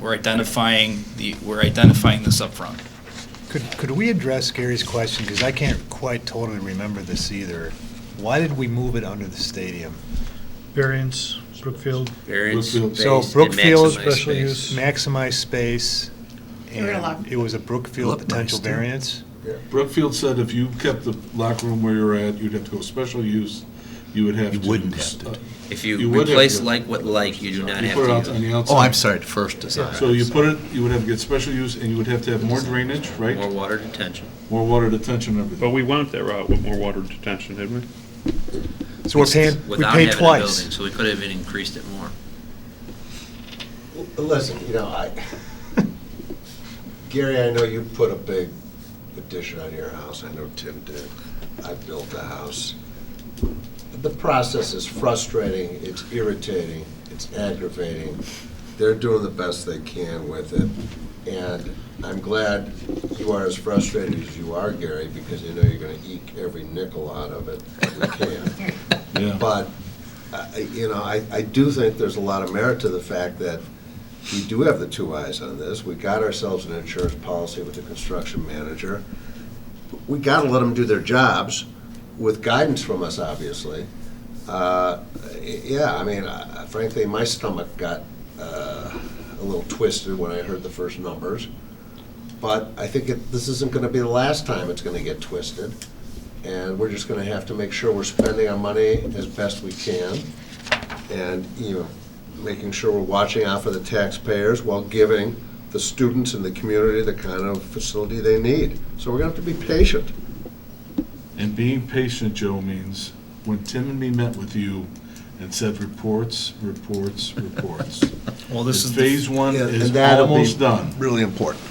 We're identifying this up front. Could we address Gary's question, because I can't quite totally remember this either. Why did we move it under the stadium? Variance, Brookfield. Variance Brookfield. So based and Brookfield, maximize special space. use. Maximize space, You're gonna lock- and it was a Brookfield Looked nice, potential too. variance? Brookfield said if you kept the locker room where you're at, you'd have to go special use, you would have to. You wouldn't have to. If You you would have replace to. like with like, you do not You have put it out to on use the outside. Oh, I'm sorry, the first design. So you put it, you would have to get special use, and you would have to have more drainage, right? more water detention. More water detention and But everything. we went that route with more water detention, didn't we? So we paid Without having a twice. building, so we could have even increased it more. Listen, Gary, I know you put a big addition on your house. I know Tim did. I built a house. The process is frustrating, it's irritating, it's aggravating. They're doing the best they can with it. And I'm glad you are as frustrated as you are, Gary, because I know you're gonna eke every nickel out of it that we can. Yeah. But, I do think there's a lot of merit to the fact that we do have the two eyes on this. We got ourselves an insurance policy with the construction manager. We gotta let them do their jobs with guidance from us, obviously. Frankly, my stomach got a little twisted when I heard the first numbers. But I think this isn't gonna be the last time it's gonna get twisted. And we're just gonna have to make sure we're spending our money as best we can. And, making sure we're watching out for the taxpayers while giving the students in the community the kind of facility they need. So we're gonna have to be patient. And being patient, Joe, means when Tim and me met with you and said reports. Well, this is Phase one Yeah, is and that'll be almost done. Really important.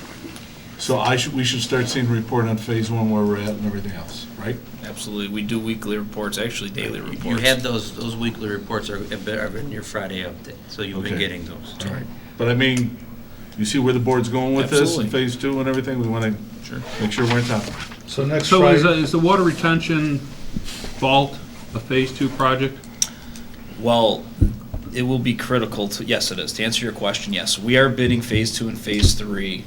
So we should start seeing a report on phase one, where we're at and everything else, right? absolutely. We do weekly reports, actually daily reports. You have those weekly reports are in your Friday update, so you've been Okay. getting those. All right. But I mean, you see where the board's going with this in Absolutely. phase two and everything? We want to make sure we're on top. So next So Friday, is the water retention vault a Phase 2 project? Well, it will be critical to, yes, it is. To answer your question, yes. We are bidding Phase 2 and Phase 3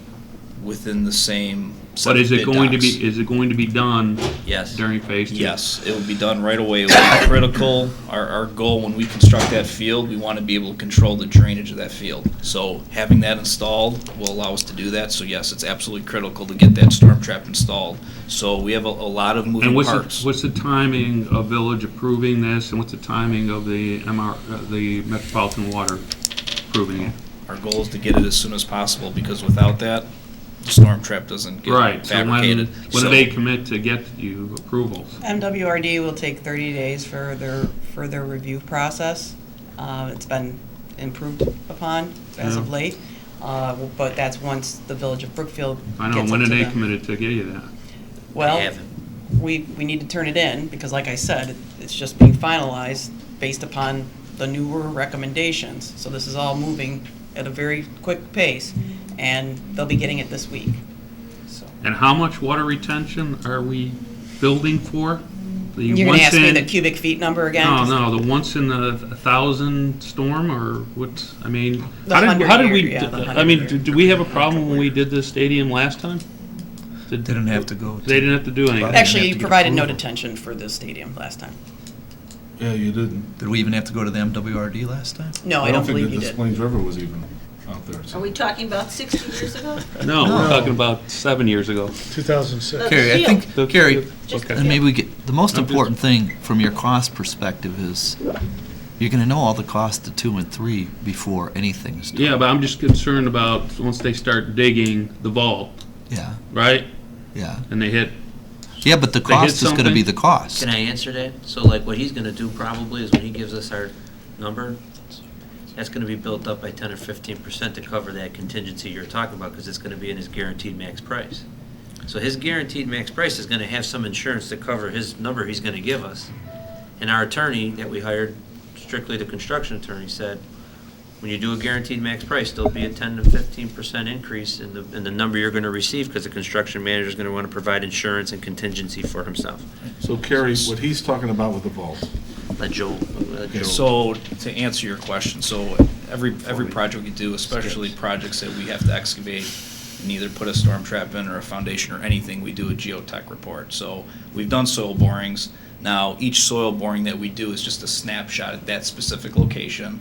within the same set But of is it bid going to docs. be, is it going to be done Yes. during Phase 2? Yes, it will be done right away. It will be critical. Our goal when we construct that field, we want to be able to control the drainage of that field. So having that installed will allow us to do that. So yes, it's absolutely critical to get that storm trap installed. So we have a lot of moving And parts. what's the timing of Village approving this, and what's the timing of the the Metropolitan Water approving it? Our goal is to get it as soon as possible, because without that, the storm trap doesn't get Right, so fabricated. when do they commit to get you approvals? MWRD will take 30 days for their review process. It's been improved upon as of Yeah. late, but that's once the Village of Brookfield I know, gets when it are to they them. committed to get you that? Well, They haven't. we need to turn it in, because like I said, it's just being finalized based upon the newer recommendations. So this is all moving at a very quick pace, and they'll be getting it this week. So And how much water retention are we building for? The you're gonna once ask me in- the cubic feet number again? No, 'Cause no, the once in a 1,000 storm, or what, I mean, The how did 100 we, year, yeah, the I mean, 100 year. do we have a problem when we did the stadium last time? Didn't have to go. They didn't have to do anything. Have Actually, to you get provided no approval. detention for the stadium last time. Yeah, you didn't. Did we even have to go to the MWRD last time? No, I don't think believe that you the did. Plains River was even. out there. Are we talking about 60 years ago? No, we're talking about 7 years ago. 2006. Carrie, I Field. think, Carrie, Just Okay. and maybe we get, the most important thing from your cost perspective is you're gonna know all the costs of 2 and 3 before anything's done. Yeah, but I'm just concerned about once they start digging the vault, Yeah, right? yeah. And they hit, Yeah, but the They hit cost is gonna be something? the cost. Can I answer that? So like what he's gonna do probably is when he gives us our number, that's gonna be built up by 10 or 15% to cover that contingency you're talking about, because it's gonna be in his guaranteed max price. So his guaranteed max price is gonna have some insurance to cover his number he's gonna give us. And our attorney that we hired, strictly the construction attorney, said, when you do a guaranteed max price, there'll be a 10 to 15% increase in the number you're gonna receive, because the construction manager's gonna wanna provide insurance and contingency for himself. So Kerry, what he's talking about with the vault, Let Joe. So, to answer your question, so every project we do, especially projects that we have to excavate and either put a storm trap in or a foundation or anything, we do a geotech report. So, we've done soil borings. Now, each soil boring that we do is just a snapshot at that specific location.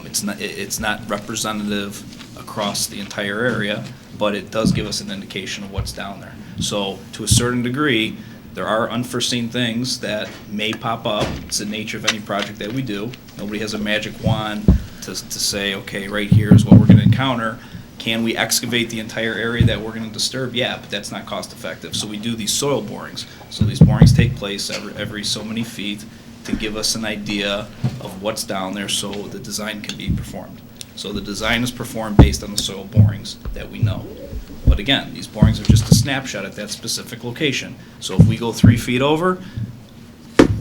It's not representative across the entire area, but it does give us an indication of what's down there. So, to a certain degree, there are unforeseen things that may pop up. It's the nature of any project that we do. Nobody has a magic wand to say, okay, right here is what we're gonna encounter. Can we excavate the entire area that we're gonna disturb? Yeah, but that's not cost effective. So we do these soil borings. So these borings take place every so many feet to give us an idea of what's down there so the design can be performed. So the design is performed based on the soil borings that we know. But again, these borings are just a snapshot at that specific location. So if we go 3 feet over,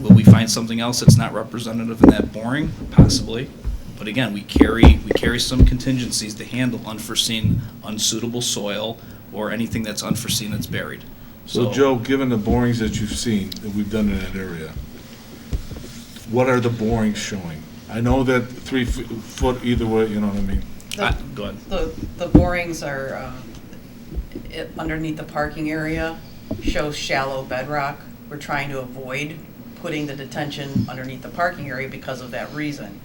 will we find something else that's not representative in that boring? Possibly. But again, we carry some contingencies to handle unforeseen, unsuitable soil or anything that's unforeseen that's buried. so Joe, given the borings that you've seen, that we've done in that area, what are the borings showing? I know that 3 foot either way, you know what I mean? Go ahead. The borings are underneath the parking area, shows shallow bedrock. We're trying to avoid putting the detention underneath the parking area because of that reason.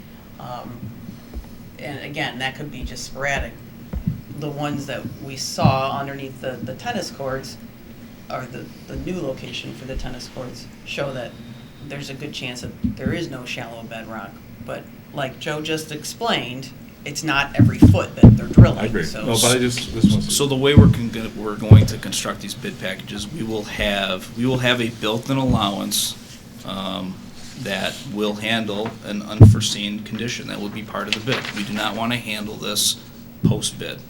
And again, that could be just sporadic. The ones that we saw underneath the tennis courts, or the new location for the tennis courts, show that there's a good chance that there is no shallow bedrock. But like Joe just explained, it's not every foot that they're drilling. I agree. So No, but I just, this one's. So the way we're going to construct these bid packages, we will have a built-in allowance that will handle an unforeseen condition. That will be part of the bid. We do not want to handle this post-bid.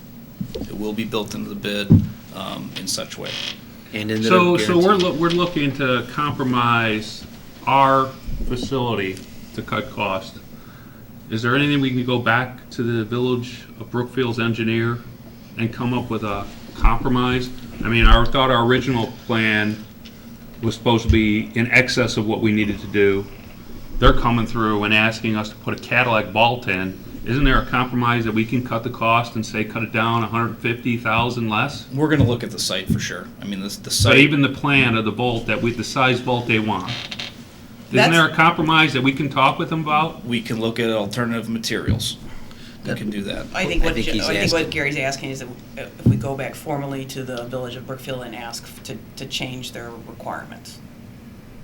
It will be built into the bid in such way. And into the so guarantee. we're looking to compromise our facility to cut cost. Is there anything we can go back to the Village of Brookfield's engineer and come up with a compromise? I mean, I thought our original plan was supposed to be in excess of what we needed to do. They're coming through and asking us to put a Cadillac vault in. Isn't there a compromise that we can cut the cost and say cut it down 150,000 less? We're going to look at the site for sure. I mean, the site. But even the plan of the vault, the size vault they want. Isn't there a compromise that we can talk with them about? We can look at alternative materials. We can do that. I think what asking. Gary's asking is that if we go back formally to the Village of Brookfield and ask to change their requirements,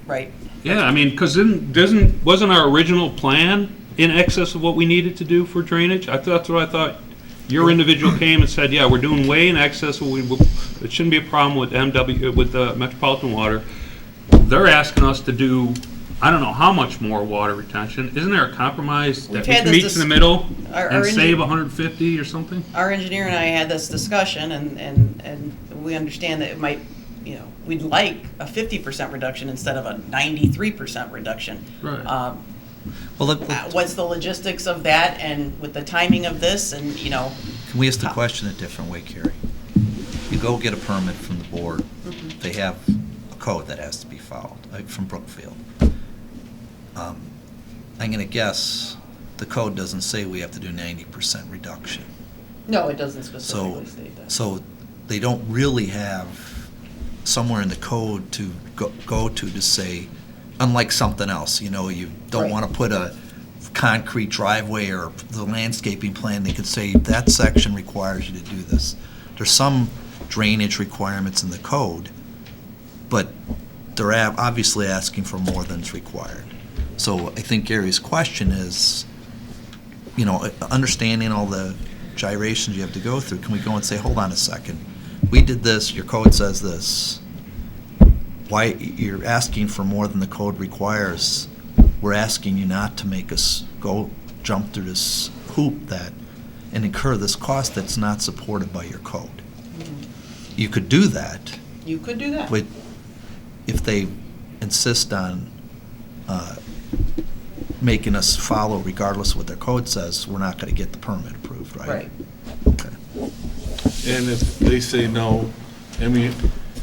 right? Yeah, I mean, because wasn't our original plan in excess of what we needed to do for drainage? That's what I thought. Your individual came and said, yeah, we're doing way in excess of what it shouldn't be a problem with with the Metropolitan Water. They're asking us to do, I don't know how much more water retention. Isn't there a compromise that we can meet in the middle and save 150 or something? Our engineer and I had this discussion, and we understand that it might, we'd like a 50% reduction instead of a 93% reduction. Right. Well, What's the logistics of that, and with the timing of this, and, can we ask the question a different way, Carrie? You go get a permit from the board. They have a code that has to be followed, like from Brookfield. I'm going to guess the code doesn't say we have to do 90% reduction. No, it doesn't specifically state that. So they don't really have somewhere in the code to go to say, unlike something else, you don't Right. want to put a concrete driveway or the landscaping plan, they could say that section requires you to do this. There's some drainage requirements in the code, but they're obviously asking for more than's required. So I think Gary's question is, you know, understanding all the gyrations you have to go through, can we go and say, hold on a second, we did this, your code says this. Why, you're asking for more than the code requires. We're asking you not to make us go jump through this hoop and incur this cost that's not supported by your code. You could do that, You could do that. but if they insist on making us follow regardless of what their code says, we're not going to get the permit approved, right? Right. Okay. And if they say no, I mean,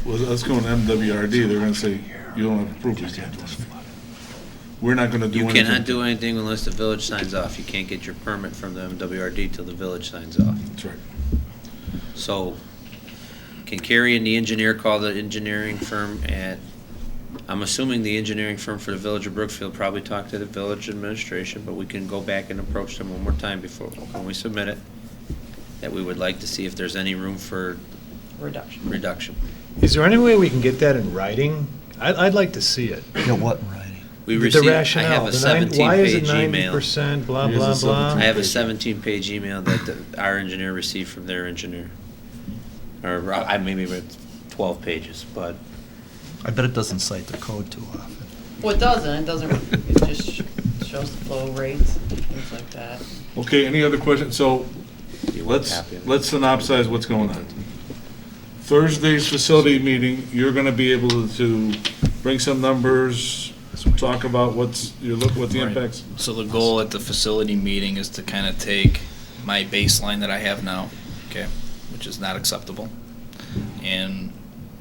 well, let's go to MWRD, they're gonna say, you don't have approval, you can't do it. We're not gonna do You anything. cannot do anything unless the village signs off. You can't get your permit from the MWRD till the village signs off. That's right. So, can Carrie and the engineer call the engineering firm I'm assuming the engineering firm for the village of Brookfield probably talked to the village administration, but we can go back and approach them one more time before, when we submit it, that we would like to see if there's any room for reduction. Is there any way we can get that in writing? I'd like to see it. You know what in writing? We The received, I rationale. have a Why is it 17-page email. 90%, blah, Here's blah, the blah? I have a 17-page email that our engineer received from their engineer. Or I maybe read 12 pages, but I bet it doesn't cite the code too often. Well, it doesn't, it just shows the flow rates, things like that. Okay, any other questions? So, you want a copy of it? let's synopsize what's going on. Thursday's facility meeting, you're gonna be able to bring some numbers, talk about what the Right. impacts. So the goal at the facility meeting is to kind of take my baseline that I have now, okay, which is not acceptable, and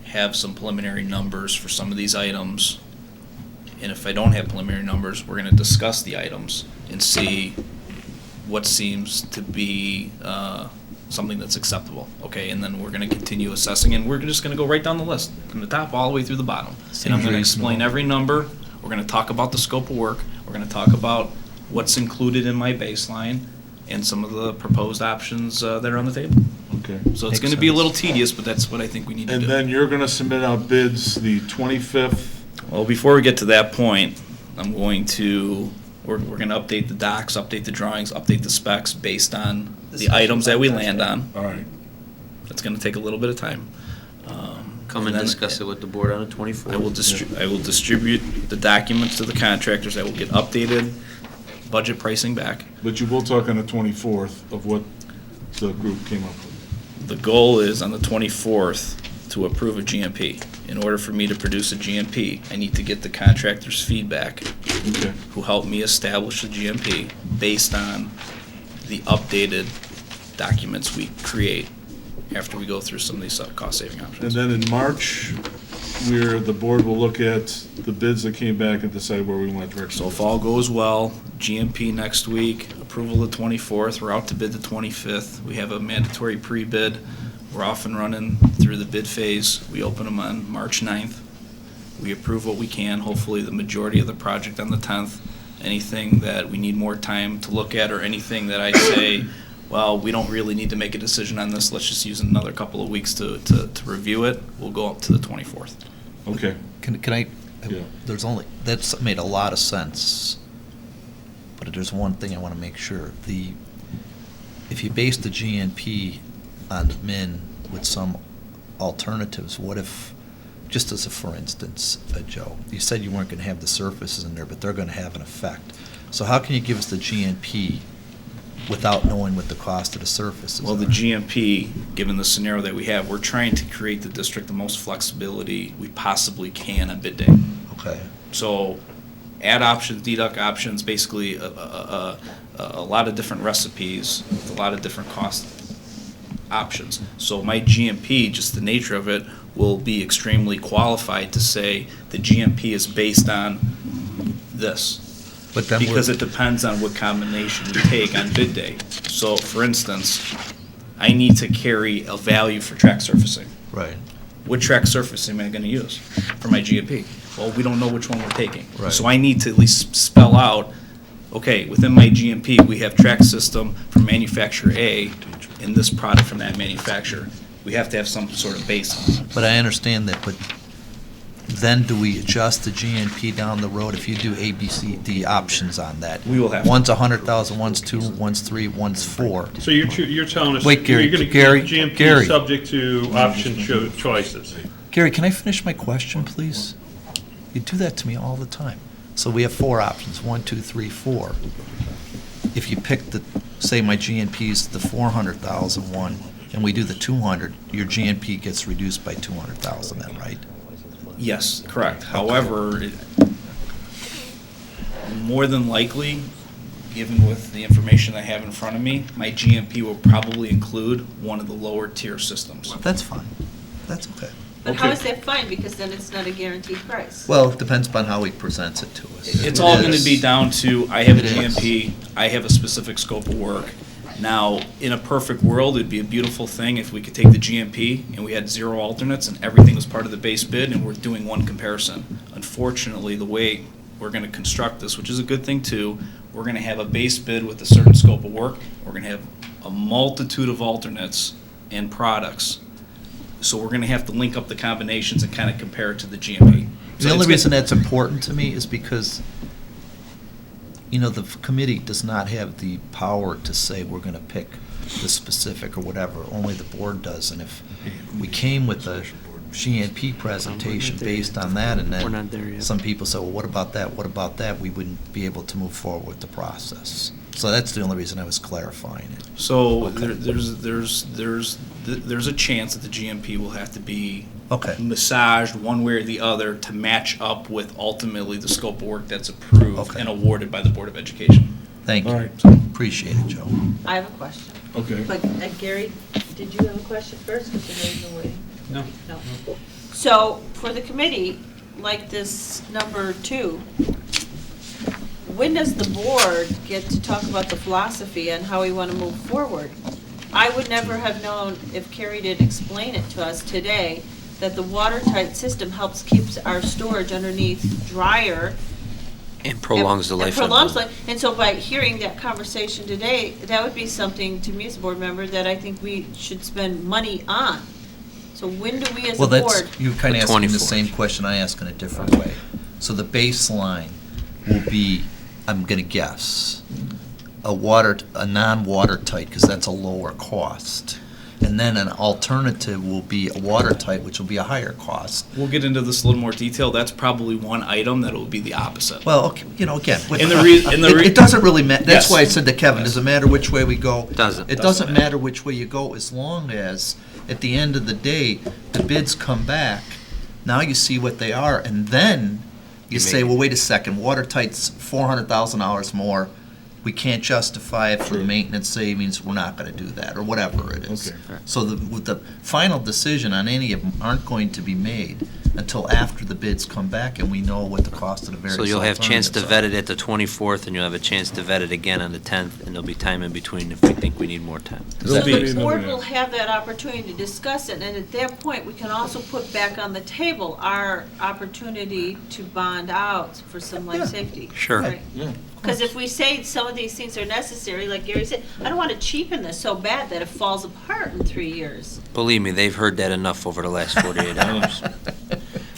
have some preliminary numbers for some of these items. And if I don't have preliminary numbers, we're gonna discuss the items and see what seems to be something that's acceptable, okay? And then we're gonna continue assessing, and we're just gonna go right down the list, from the top all the way through the bottom. And I'm gonna explain every number, we're gonna talk about the scope of work, we're gonna talk about what's included in my baseline, and some of the proposed options that are on the table. Okay. So it's Makes gonna be a sense. little tedious, but that's what I think we need to do. And then you're gonna submit out bids the 25th. Well, before we get to that point, we're gonna update the docs, update the drawings, update the specs based on the items that we land on. All right. That's gonna take a little bit of time. come and then discuss it with the board on the 24th. I will distribute the documents to the contractors. I will get updated budget pricing back. But you will talk on the 24th of what the group came up with. The goal is on the 24th to approve a GMP. In order for me to produce a GMP, I need to get the contractor's feedback, Okay. who helped me establish the GMP based on the updated documents we create after we go through some of these cost-saving And options. then in March, the board will look at the bids that came back and decide where we want to. So if all goes well, GMP next week, approval the 24th, we're out to bid the 25th. We have a mandatory pre-bid. We're off and running through the bid phase. We open them on March 9th. We approve what we can, hopefully the majority of the project on the 10th. Anything that we need more time to look at, or anything that I say, well, we don't really need to make a decision on this, let's just use another couple of weeks to review it, we'll go up to the 24th. Okay. Can I, Yeah. that's made a lot of sense, but there's one thing I want to make sure. If you base the GNP on the min with some alternatives, what if, just as a for instance, Joe, you said you weren't going to have the surfaces in there, but they're going to have an effect. So how can you give us the GNP without knowing what the cost of the surfaces are? Well, the GMP, given the scenario that we have, we're trying to create the district the most flexibility we possibly can on bid day. Okay. So add options, deduct options, basically a lot of different recipes, with a lot of different cost options. So my GMP, just the nature of it, will be extremely qualified to say the GMP is based on this. But then Because it depends on what combination we take on bid day. So, for instance, I need to carry a value for track surfacing. Right. What track surfacing am I gonna use for my GMP? Well, we don't know which one we're taking. Right. So I need to at least spell out okay, within my GMP, we have track system from manufacturer A and this product from that manufacturer. We have to have some sort of basis. But I understand that, but then do we adjust the GNP down the road if you do A, B, C, D options on that? We will have to. One's 100,000, one's 2, one's 3, one's 4. So you're telling us. Wait, Gary, you're gonna keep Gary, GMP Gary. subject to option choices. Gary, can I finish my question, please? You do that to me all the time. So we have 4 options, 1, 2, 3, 4. If you pick the, say my GNP is the 400,000 one, and we do the 200, your GNP gets reduced by 200,000 then, right? Yes, correct. However, more than likely, given with the information I have in front of me, my GMP will probably include one of the lower tier systems. That's fine. That's okay. But how is that fine? Because then it's not a guaranteed price. Well, it depends upon how he presents it to us. It's all going to be down to, I have a It is. GMP, I have a specific scope of work. Now, in a perfect world, it'd be a beautiful thing if we could take the GMP and we had 0 alternates and everything was part of the base bid and we're doing one comparison. Unfortunately, the way we're going to construct this, which is a good thing too, we're going to have a base bid with a certain scope of work. We're going to have a multitude of alternates and products. So we're going to have to link up the combinations and kind of compare it to the GMP. The only reason that's important to me is because, you know, the committee does not have the power to say we're going to pick the specific or whatever. Only the board does. And if we came with a GNP presentation based on that, and We're not there then yet. some people say, well, what about that? What about that? We wouldn't be able to move forward with the process. So that's the only reason I was clarifying it. So there's a chance that the GMP will have to be Okay. massaged one way or the other to match up with ultimately the scope of work that's approved Okay. and awarded by the Board of Education. Thank All you. right. Appreciate it, Joe. I have a question. Okay. But Gary, did you have a question first? Because I know you're waiting. No. No. So for the committee, like this number 2, when does the board get to talk about the philosophy and how we want to move forward? I would never have known if Carrie didn't explain it to us today, that the watertight system helps keeps our storage underneath drier. And prolongs the life of the Prolongs building. life. And so by hearing that conversation today, that would be something to me as a board member that I think we should spend money on. So when do we as a Well, board? that's, you're kind The of asking the 24. same question I ask in a different way. So the baseline will be, I'm going to guess, a non-watertight, because that's a lower cost. And then an alternative will be a watertight, which will be a higher cost. We'll get into this a little more detail. That's probably one item that will be the opposite. Well, okay, you know, again, it it doesn't really matter. That's Yes. why I said to Kevin, does it matter which way we go? Doesn't. It doesn't matter which way you go, as long as, at the end of the day, the bids come back. Now you see what they are, and then you say, well, wait a second, watertight's $400,000 more. We can't justify it for True. maintenance savings, we're not gonna do that, or whatever it is. Okay. So the final decision on any of them aren't going to be made until after the bids come back and we know what the cost of the various So you'll have chance to alternatives vet it at the 24th, and you'll have a chance to vet it again on the 10th, and there'll be time in between if we think we need more time. So There'll be- the board will have that opportunity to discuss it, and at that point, we can also put back on the table our opportunity to bond out for some life Yeah. safety. Sure. Right? Yeah. Because if we say some of these things are necessary, like Gary said, I don't want to cheapen this so bad that it falls apart in 3 years. Believe me, they've heard that enough over the last 48 hours.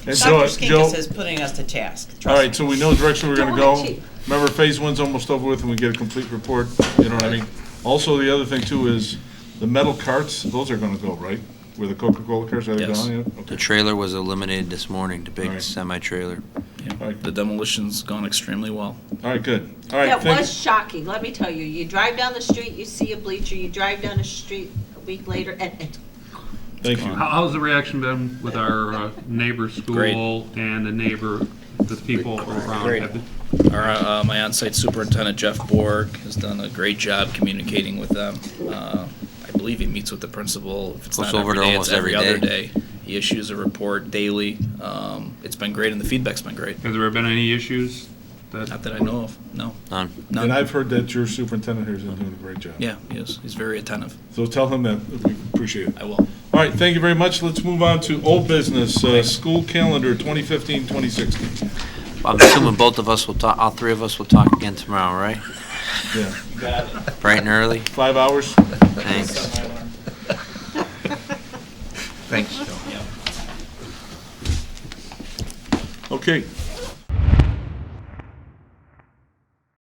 And so, Dr. Joe, Skinkis is putting us to task. all right, so we know the direction we're gonna Don't go. wanna cheat. Remember, phase 1's almost over with and we get a complete report, you know what I mean? Also, the other thing too is the metal carts, those are gonna go, right? Where the Coca-Cola carts, are they Yes. gone? Yeah? The Okay. trailer was eliminated this morning, the All big right. semi-trailer. Yeah. All right. The demolition's gone extremely well. All right, good. All right, That thank- was shocking, let me tell you. You drive down the street, you see a bleacher, you drive down the street a week later, and it's Thank you. How's the reaction been with our neighbor school and the neighbor, the people around? Great. Have they- My on-site superintendent, Jeff Borg, has done a great job communicating with them. I believe he meets with the principal. If it's Goes not over every there day, it's almost every every other day. day. He issues a report daily. It's been great, and the feedback's been great. Has there been any issues? Not that I know of, no. None. None. And I've heard that your superintendent here is doing a great job. Yeah, he is. He's very attentive. So tell him that we appreciate it. I will. All right, thank you very much. Let's move on to old business, school calendar 2015-2016. I'm assuming both of us will talk, all three of us will talk again tomorrow, right? Yeah. Bright and early? 5 hours? Thanks. Thanks, Joe. Okay.